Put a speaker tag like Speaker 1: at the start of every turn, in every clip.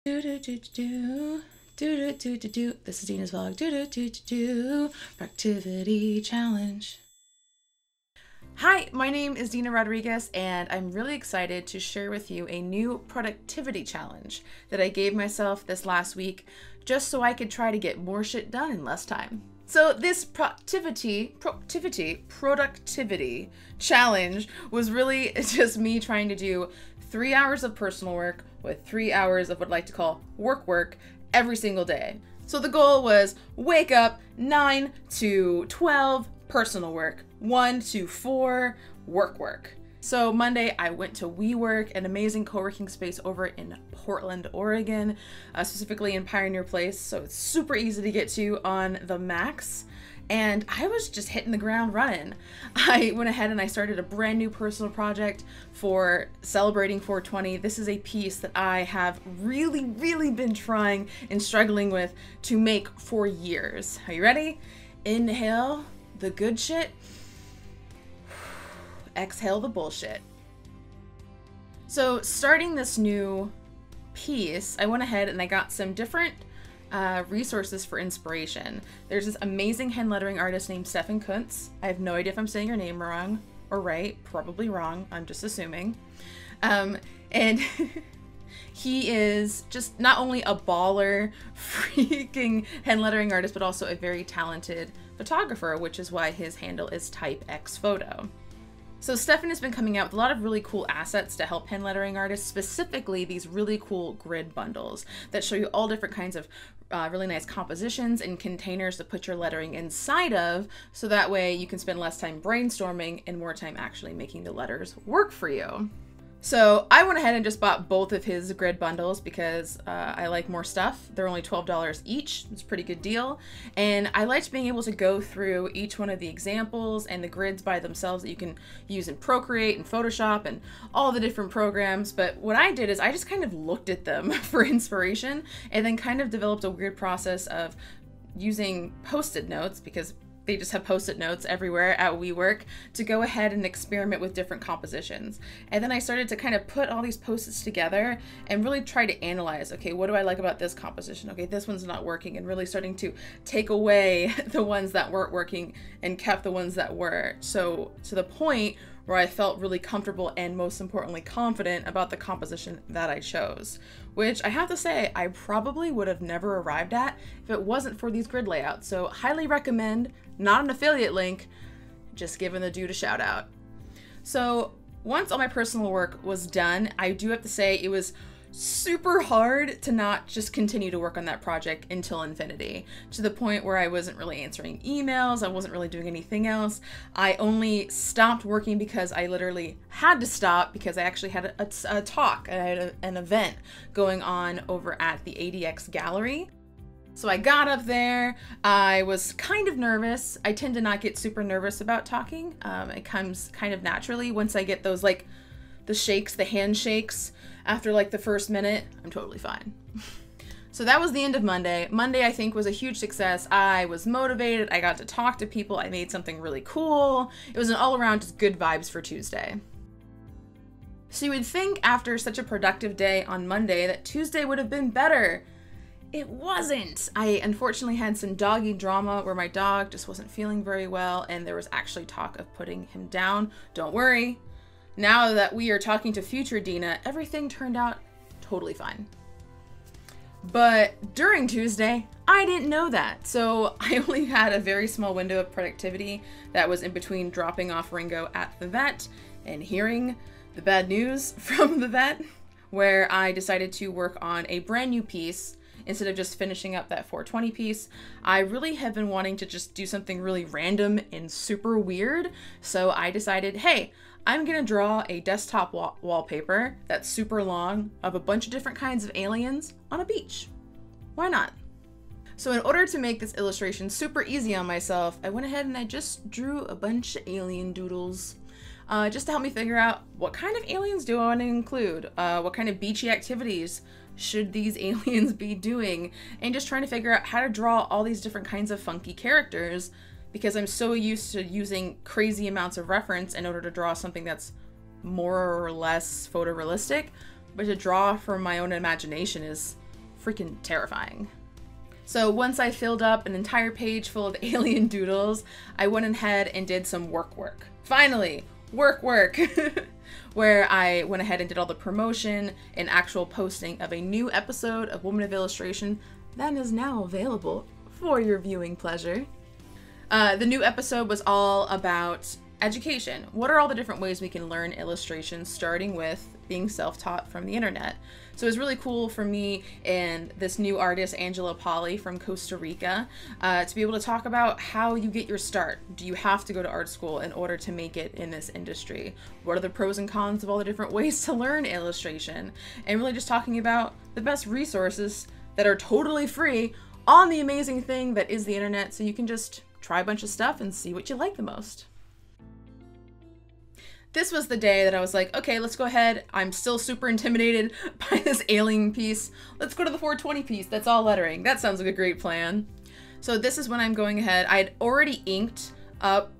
Speaker 1: Do do do do do do do do do. This is Dina's vlog. Do do do do do. Productivity challenge. Hi, my name is Dina Rodriguez, and I'm really excited to share with you a new productivity challenge that I gave myself this last week, just so I could try to get more shit done in less time. So this productivity challenge was really just me trying to do 3 hours of personal work with 3 hours of what I like to call work every single day. So the goal was wake up 9 to 12 personal work, 1 to 4 work. So Monday I went to WeWork, an amazing co-working space over in Portland, Oregon, specifically in Pioneer Place. So it's super easy to get to on the Max. And I was just hitting the ground running. I went ahead and I started a brand new personal project for celebrating 420. This is a piece that I have really been trying and struggling with to make for years. Are you ready? Inhale the good shit. Exhale the bullshit. So starting this new piece, I went ahead and I got some different resources for inspiration. There's this amazing hand lettering artist named Stefan Kunz. I have no idea if I'm saying your name wrong or right, probably wrong, I'm just assuming. And he is just not only a baller, freaking hand lettering artist, but also a very talented photographer, which is why his handle is typexphoto. So Stefan has been coming out with a lot of really cool assets to help hand lettering artists, specifically these really cool grid bundles that show you all different kinds of really nice compositions and containers to put your lettering inside of, so that way you can spend less time brainstorming and more time actually making the letters work for you. So I went ahead and just bought both of his grid bundles because I like more stuff. They're only $12 each. It's a pretty good deal. And I liked being able to go through each one of the examples and the grids by themselves that you can use in Procreate and Photoshop and all the different programs. But what I did is I just kind of looked at them for inspiration and then kind of developed a weird process of using Post-it notes, because they just have Post-it notes everywhere at WeWork, to go ahead and experiment with different compositions. And then I started to kind of put all these Post-its together and really try to analyze, okay, what do I like about this composition? Okay, this one's not working, and really starting to take away the ones that weren't working and kept the ones that were. So to the point where I felt really comfortable and most importantly confident about the composition that I chose, which I have to say I probably would have never arrived at if it wasn't for these grid layouts. So highly recommend, not an affiliate link, just giving the dude a shout out. So once all my personal work was done, I do have to say it was super hard to not just continue to work on that project until infinity, to the point where I wasn't really answering emails, I wasn't really doing anything else. I only stopped working because I literally had to stop, because I actually had a talk, I had an event going on over at the ADX gallery. So I got up there, I was kind of nervous. I tend to not get super nervous about talking. It comes kind of naturally once I get those, like, the shakes, the handshakes. After like the first minute, I'm totally fine. So that was the end of Monday. Monday, I think, was a huge success. I was motivated, I got to talk to people, I made something really cool. It was an all-around just good vibes for Tuesday. So you would think after such a productive day on Monday that Tuesday would have been better. It wasn't. I unfortunately had some doggy drama where my dog just wasn't feeling very well, and there was actually talk of putting him down. Don't worry. Now that we are talking to future Dina, everything turned out totally fine. But during Tuesday, I didn't know that. So I only had a very small window of productivity that was in between dropping off Ringo at the vet and hearing the bad news from the vet, where I decided to work on a brand new piece instead of just finishing up that 420 piece. I really have been wanting to just do something really random and super weird. So I decided, hey, I'm gonna draw a desktop wallpaper that's super long of a bunch of different kinds of aliens on a beach. Why not? So in order to make this illustration super easy on myself, I went ahead and I just drew a bunch of alien doodles, just to help me figure out what kind of aliens do I want to include, what kind of beachy activities should these aliens be doing, and just trying to figure out how to draw all these different kinds of funky characters, because I'm so used to using crazy amounts of reference in order to draw something that's more or less photorealistic. But to draw from my own imagination is freaking terrifying. So once I filled up an entire page full of alien doodles, I went ahead and did some work. Finally, work. Where I went ahead and did all the promotion and actual posting of a new episode of Woman of Illustration that is now available for your viewing pleasure. The new episode was all about education. What are all the different ways we can learn illustration, starting with being self-taught from the internet? So it was really cool for me and this new artist, Angela Polly from Costa Rica, to be able to talk about how you get your start. Do you have to go to art school in order to make it in this industry? What are the pros and cons of all the different ways to learn illustration? And really just talking about the best resources that are totally free on the amazing thing that is the internet, so you can just try a bunch of stuff and see what you like the most. This was the day that I was like, okay, let's go ahead. I'm still super intimidated by this alien piece. Let's go to the 420 piece. That's all lettering. That sounds like a great plan. So this is when I'm going ahead. I had already inked up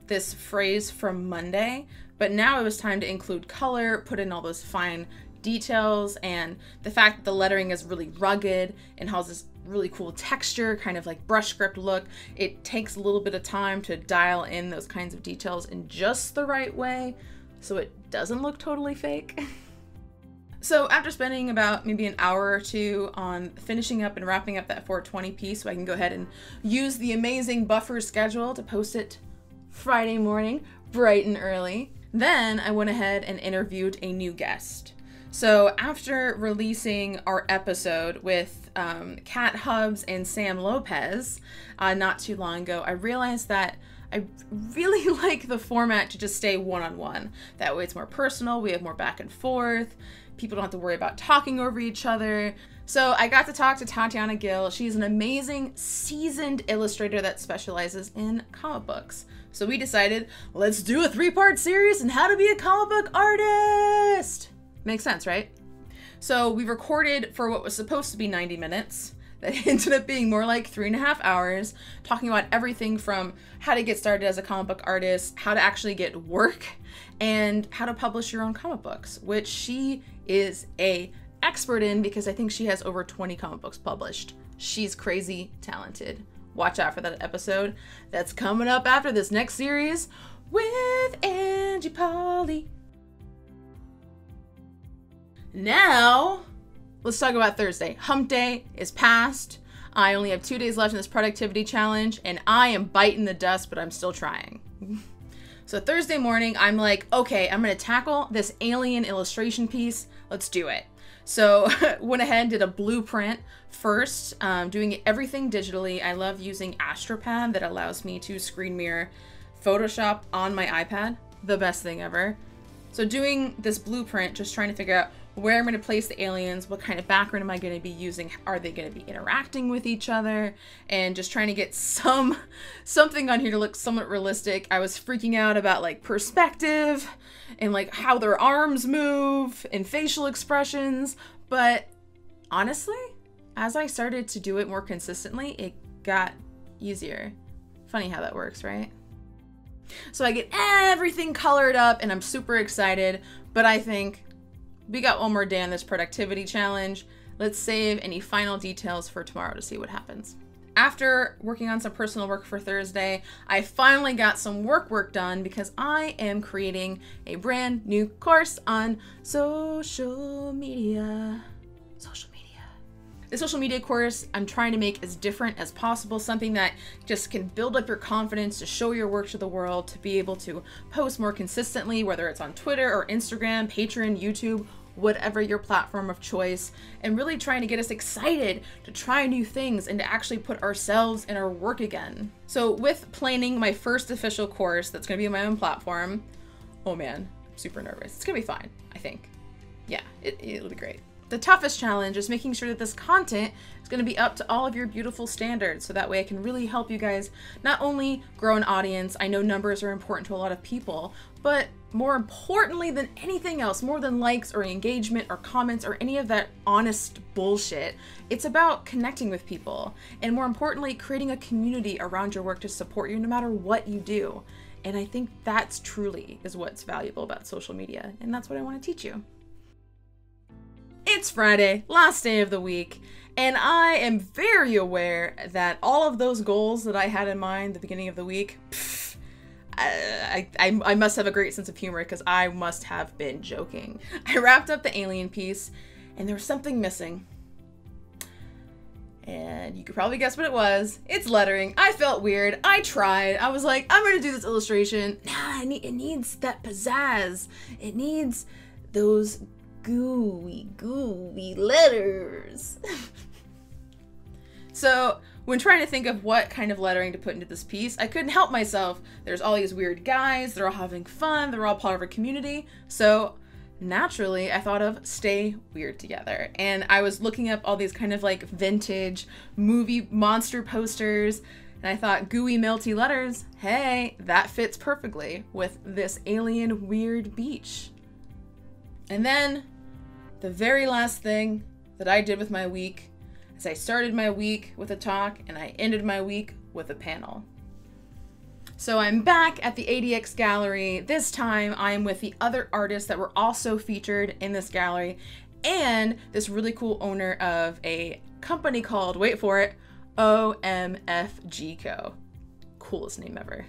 Speaker 1: this phrase from Monday, but now it was time to include color, put in all those fine details, and the fact that the lettering is really rugged and has this really cool texture, kind of like brush script look. It takes a little bit of time to dial in those kinds of details in just the right way so it doesn't look totally fake. So after spending about maybe an hour or two on finishing up and wrapping up that 420 piece, so I can go ahead and use the amazing buffer schedule to post it Friday morning, bright and early, then I went ahead and interviewed a new guest. So after releasing our episode with Kat Hubbs and Sam Lopez not too long ago, I realized that I really like the format to just stay one-on-one. That way it's more personal, we have more back and forth, people don't have to worry about talking over each other. So I got to talk to Tatiana Gill. She's an amazing, seasoned illustrator that specializes in comic books. So we decided, let's do a 3-part series on how to be a comic book artist! Makes sense, right? So we recorded for what was supposed to be 90 minutes. That ended up being more like 3.5 hours, talking about everything from how to get started as a comic book artist, how to actually get work, and how to publish your own comic books, which she is a expert in because I think she has over 20 comic books published. She's crazy talented. Watch out for that episode that's coming up after this next series with Angie Polly. Now, let's talk about Thursday. Hump day is past. I only have 2 days left in this productivity challenge, and I am biting the dust, but I'm still trying. So Thursday morning, I'm like, okay, I'm gonna tackle this alien illustration piece. Let's do it. So went ahead and did a blueprint first, doing everything digitally. I love using AstroPad that allows me to screen mirror Photoshop on my iPad. The best thing ever. So doing this blueprint, just trying to figure out where I'm going to place the aliens, what kind of background am I going to be using, are they going to be interacting with each other, and just trying to get something on here to look somewhat realistic. I was freaking out about like perspective and like how their arms move and facial expressions, but honestly, as I started to do it more consistently, it got easier. Funny how that works, right? So I get everything colored up and I'm super excited, but I think we got one more day on this productivity challenge. Let's save any final details for tomorrow to see what happens. After working on some personal work for Thursday, I finally got some work done because I am creating a brand new course on social media. The social media course I'm trying to make as different as possible, something that just can build up your confidence to show your work to the world, to be able to post more consistently, whether it's on Twitter or Instagram, Patreon, YouTube, whatever your platform of choice, and really trying to get us excited to try new things and to actually put ourselves in our work again. So with planning my first official course that's going to be on my own platform, oh man, I'm super nervous. It's going to be fine, I think. Yeah, it'll be great. The toughest challenge is making sure that this content is going to be up to all of your beautiful standards, so that way I can really help you guys not only grow an audience. I know numbers are important to a lot of people, but more importantly than anything else, more than likes or engagement or comments or any of that honest bullshit, it's about connecting with people, and more importantly, creating a community around your work to support you no matter what you do. And I think that's truly is what's valuable about social media, and that's what I want to teach you. It's Friday, last day of the week, and I am very aware that all of those goals that I had in mind at the beginning of the week, I must have a great sense of humor because I must have been joking. I wrapped up the alien piece, and there was something missing. And you could probably guess what it was. It's lettering. I felt weird. I tried. I was like, I'm gonna do this illustration. Nah, it needs that pizzazz. It needs those gooey letters. So when trying to think of what kind of lettering to put into this piece, I couldn't help myself. There's all these weird guys. They're all having fun. They're all part of a community. So naturally, I thought of stay weird together. And I was looking up all these kind of like vintage movie monster posters. And I thought gooey melty letters, hey, that fits perfectly with this alien weird beach. And then the very last thing that I did with my week is I started my week with a talk and I ended my week with a panel. So I'm back at the ADX gallery. This time I am with the other artists that were also featured in this gallery and this really cool owner of a company called, wait for it, OMFG Co. Coolest name ever.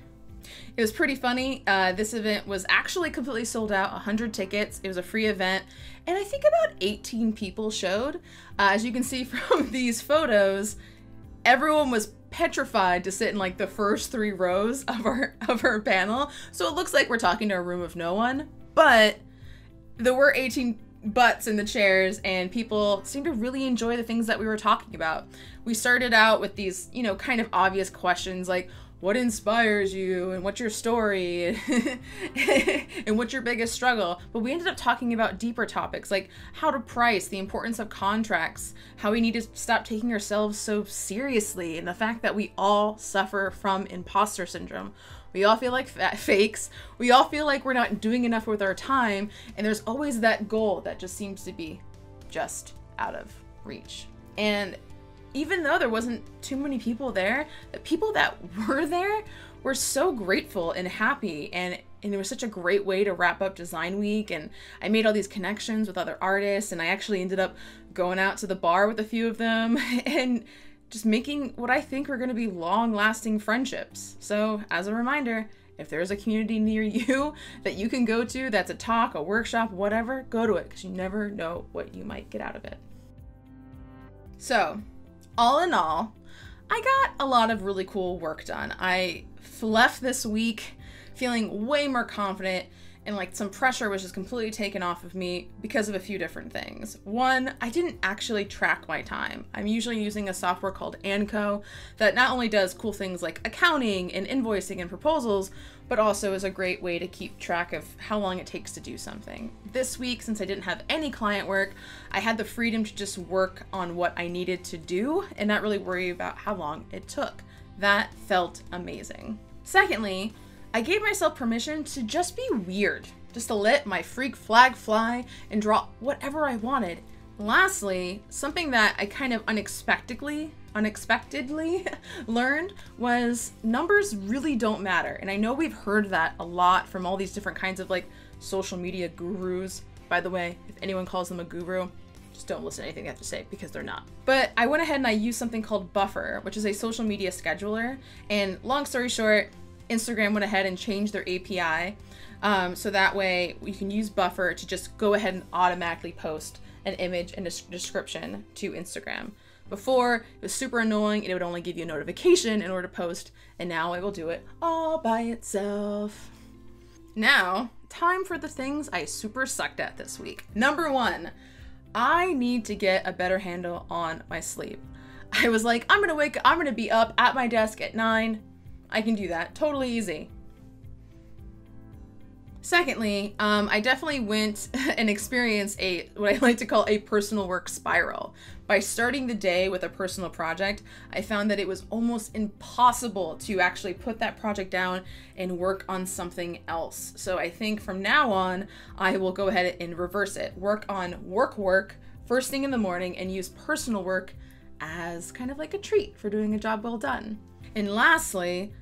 Speaker 1: It was pretty funny. This event was actually completely sold out, 100 tickets. It was a free event, and I think about 18 people showed. As you can see from these photos, everyone was petrified to sit in like the first 3 rows of our panel. So it looks like we're talking to a room of no one, but there were 18 butts in the chairs and people seemed to really enjoy the things that we were talking about. We started out with these, kind of obvious questions like, what inspires you and what's your story and what's your biggest struggle? But we ended up talking about deeper topics like how to price, the importance of contracts, how we need to stop taking ourselves so seriously, and the fact that we all suffer from imposter syndrome. We all feel like fakes. We all feel like we're not doing enough with our time. And there's always that goal that just seems to be just out of reach. And even though there wasn't too many people there, the people that were there were so grateful and happy, and it was such a great way to wrap up design week. And I made all these connections with other artists, and I actually ended up going out to the bar with a few of them and just making what I think are going to be long-lasting friendships. So as a reminder, if there's a community near you that you can go to, that's a talk, a workshop, whatever, go to it, because you never know what you might get out of it. So all in all, I got a lot of really cool work done. I left this week feeling way more confident, and like some pressure was just completely taken off of me because of a few different things. One, I didn't actually track my time. I'm usually using a software called Anco that not only does cool things like accounting and invoicing and proposals, but also is a great way to keep track of how long it takes to do something. This week, since I didn't have any client work, I had the freedom to just work on what I needed to do and not really worry about how long it took. That felt amazing. Secondly, I gave myself permission to just be weird, just to let my freak flag fly and draw whatever I wanted. Lastly, something that I kind of unexpectedly learned was numbers really don't matter. And I know we've heard that a lot from all these different kinds of like social media gurus. By the way, if anyone calls them a guru, just don't listen to anything they have to say because they're not. But I went ahead and I used something called Buffer, which is a social media scheduler. And long story short, Instagram went ahead and changed their API. So that way we can use Buffer to just go ahead and automatically post an image and a description to Instagram. Before, it was super annoying and it would only give you a notification in order to post, and now it will do it all by itself. Now, time for the things I super sucked at this week. Number 1, I need to get a better handle on my sleep. I was like, I'm gonna be up at my desk at 9. I can do that, totally easy. Secondly, I definitely went and experienced what I like to call a personal work spiral. By starting the day with a personal project, I found that it was almost impossible to actually put that project down and work on something else. So I think from now on, I will go ahead and reverse it. Work on work first thing in the morning and use personal work as kind of like a treat for doing a job well done. And lastly,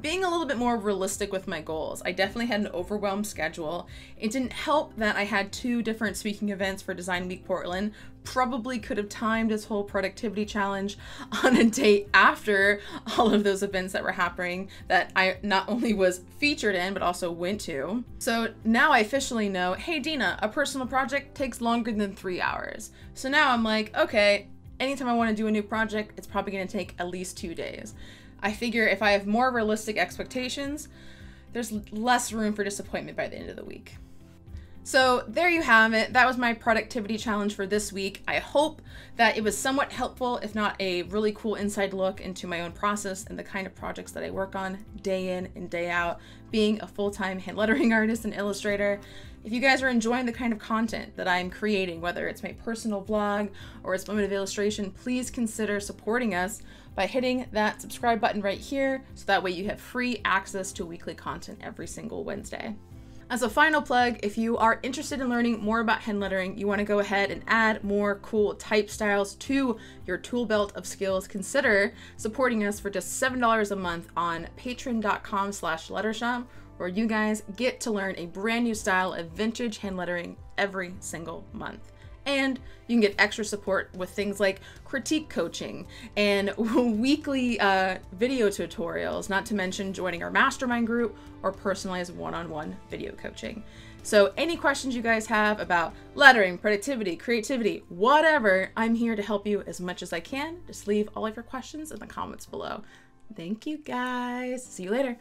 Speaker 1: being a little bit more realistic with my goals. I definitely had an overwhelmed schedule. It didn't help that I had 2 different speaking events for Design Week Portland. Probably could have timed this whole productivity challenge on a day after all of those events that were happening that I not only was featured in, but also went to. So now I officially know, hey Dina, a personal project takes longer than 3 hours. So now I'm like, okay, anytime I want to do a new project, it's probably going to take at least 2 days. I figure if I have more realistic expectations, there's less room for disappointment by the end of the week. So there you have it. That was my productivity challenge for this week. I hope that it was somewhat helpful, if not a really cool inside look into my own process and the kind of projects that I work on day in and day out, being a full-time hand lettering artist and illustrator. If you guys are enjoying the kind of content that I'm creating, whether it's my personal vlog or it's Moment of Illustration, please consider supporting us by hitting that subscribe button right here, so that way you have free access to weekly content every single Wednesday. As a final plug, if you are interested in learning more about hand lettering, you want to go ahead and add more cool type styles to your tool belt of skills, consider supporting us for just $7 a month on patreon.com/lettershop, where you guys get to learn a brand new style of vintage hand lettering every single month. And you can get extra support with things like critique coaching and weekly video tutorials, not to mention joining our mastermind group or personalized one-on-one video coaching. So any questions you guys have about lettering, productivity, creativity, whatever, I'm here to help you as much as I can. Just leave all of your questions in the comments below. Thank you guys. See you later.